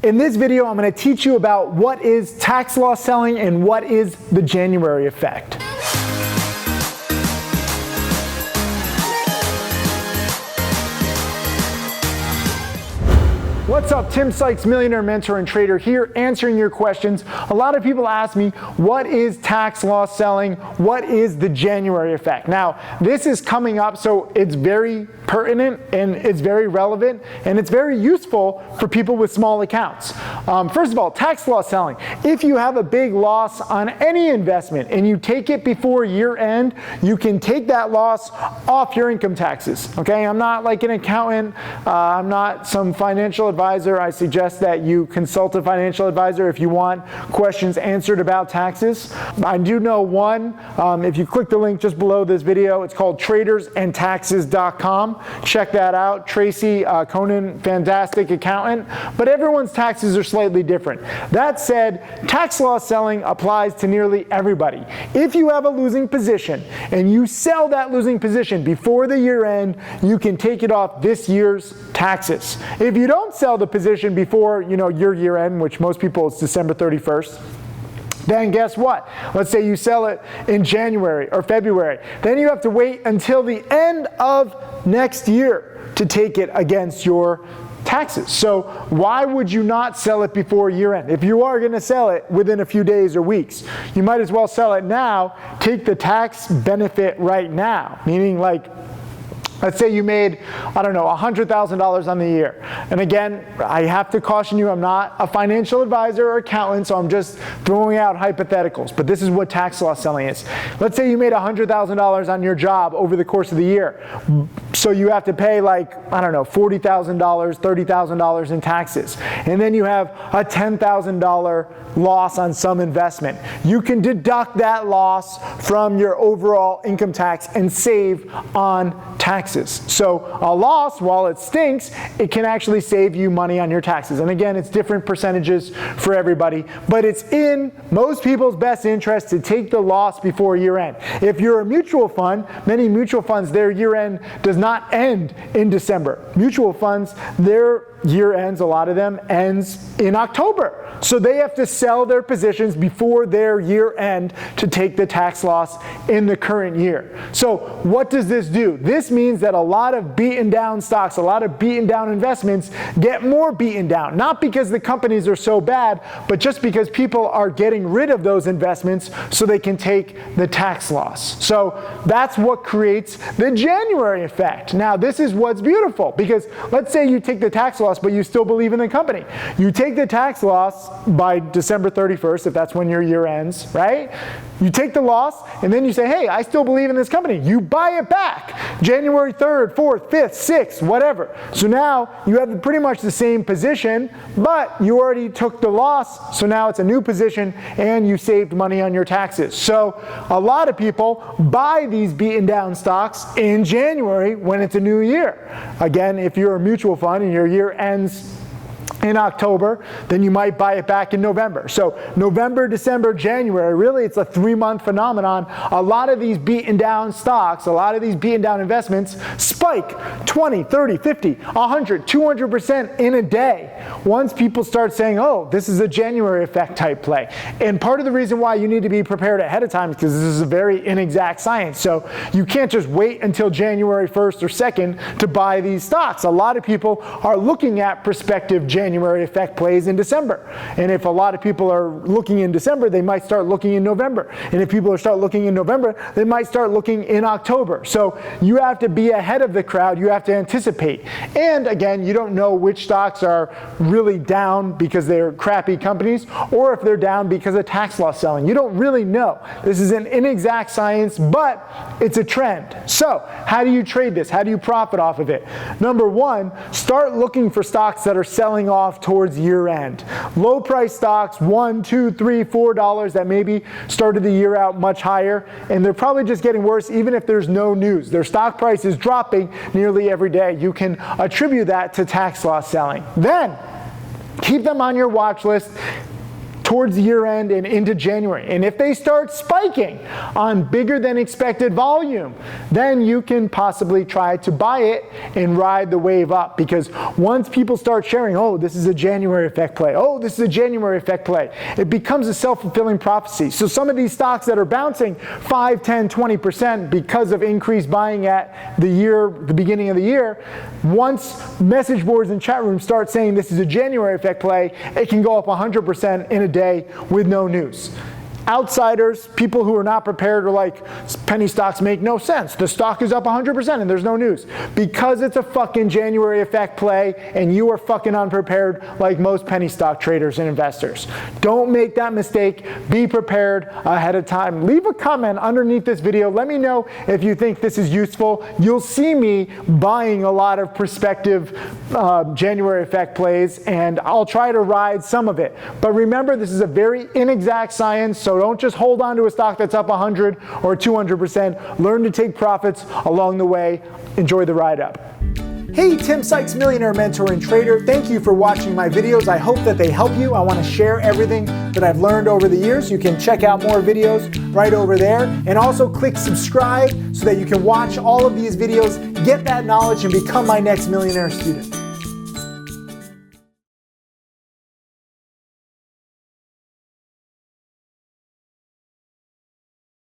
In this video, I'm going to teach you about what is tax loss selling and what is the January effect. What's up? Tim Sykes, millionaire mentor and trader here, answering your questions. A lot of people ask me, what is tax loss selling? What is the January effect? Now, this is coming up, so it's very pertinent and it's very relevant and it's very useful for people with small accounts. First of all, tax loss selling. If you have a big loss on any investment and you take it before year end, you can take that loss off your income taxes. Okay, I'm not like an accountant. I'm not some financial advisor. I suggest that you consult a financial advisor if you want questions answered about taxes. I do know one, if you click the link just below this video, it's called tradersandtaxes.com. Check that out. Tracy Conan, fantastic accountant, but everyone's taxes are slightly different. That said, tax loss selling applies to nearly everybody. If you have a losing position and you sell that losing position before the year end, you can take it off this year's taxes. If you don't sell the position before your year end, which most people is December 31st, then guess what? Let's say you sell it in January or February. Then you have to wait until the end of next year to take it against your taxes. So why would you not sell it before year end? If you are going to sell it within a few days or weeks, you might as well sell it now, take the tax benefit right now, meaning like, let's say you made, I don't know, $100,000 on the year. And again, I have to caution you, I'm not a financial advisor or accountant, so I'm just throwing out hypotheticals. But this is what tax loss selling is. Let's say you made $100,000 on your job over the course of the year. So you have to pay like, I don't know, $40,000, $30,000 in taxes. And then you have a $10,000 loss on some investment. You can deduct that loss from your overall income tax and save on taxes. So a loss, while it stinks, it can actually save you money on your taxes. And again, it's different percentages for everybody, but it's in most people's best interest to take the loss before year end. If you're a mutual fund, many mutual funds, their year end does not end in December. Mutual funds, their year ends, a lot of them, ends in October. So they have to sell their positions before their year end to take the tax loss in the current year. So what does this do? This means that a lot of beaten down stocks, a lot of beaten down investments get more beaten down. Not because the companies are so bad, but just because people are getting rid of those investments so they can take the tax loss. So that's what creates the January effect. Now this is what's beautiful, because let's say you take the tax loss but you still believe in the company. You take the tax loss by December 31st, if that's when your year ends, right? You take the loss and then you say, hey, I still believe in this company. You buy it back January 3rd, 4th, 5th, 6th, whatever. So now you have pretty much the same position, but you already took the loss. So now it's a new position and you saved money on your taxes. So a lot of people buy these beaten down stocks in January when it's a new year. Again, if you're a mutual fund and your year ends in October, then you might buy it back in November. So November, December, January, really it's a 3-month phenomenon. A lot of these beaten down stocks, a lot of these beaten down investments spike 20, 30, 50, 100, 200% in a day once people start saying, oh, this is a January effect type play. And part of the reason why you need to be prepared ahead of time is because this is a very inexact science. So you can't just wait until January 1st or 2nd to buy these stocks. A lot of people are looking at prospective January effect plays in December. And if a lot of people are looking in December, they might start looking in November. And if people start looking in November, they might start looking in October. So you have to be ahead of the crowd. You have to anticipate. And again, you don't know which stocks are really down because they're crappy companies or if they're down because of tax loss selling. You don't really know. This is an inexact science, but it's a trend. So how do you trade this? How do you profit off of it? Number one, start looking for stocks that are selling off towards year end. Low price stocks, $1, $2, $3, $4 that maybe started the year out much higher, and they're probably just getting worse even if there's no news. Their stock price is dropping nearly every day. You can attribute that to tax loss selling. Then keep them on your watch list. towards the year end and into January. And if they start spiking on bigger than expected volume, then you can possibly try to buy it and ride the wave up. Because once people start sharing, oh, this is a January effect play, oh, this is a January effect play, it becomes a self-fulfilling prophecy. So some of these stocks that are bouncing 5, 10, 20% because of increased buying at the beginning of the year, once message boards and chat rooms start saying this is a January effect play, it can go up 100% in a day with no news. Outsiders, people who are not prepared, are like, penny stocks make no sense. The stock is up 100% and there's no news. Because it's a fucking January effect play and you are fucking unprepared like most penny stock traders and investors. Don't make that mistake. Be prepared ahead of time. Leave a comment underneath this video. Let me know if you think this is useful. You'll see me buying a lot of prospective January effect plays, and I'll try to ride some of it. But remember, this is a very inexact science, so don't just hold on to a stock that's up 100 or 200%. Learn to take profits along the way. Enjoy the ride up. Hey, Tim Sykes, millionaire mentor and trader. Thank you for watching my videos. I hope that they help you. I want to share everything that I've learned over the years. You can check out more videos right over there. And also click subscribe so that you can watch all of these videos, get that knowledge, and become my next millionaire student.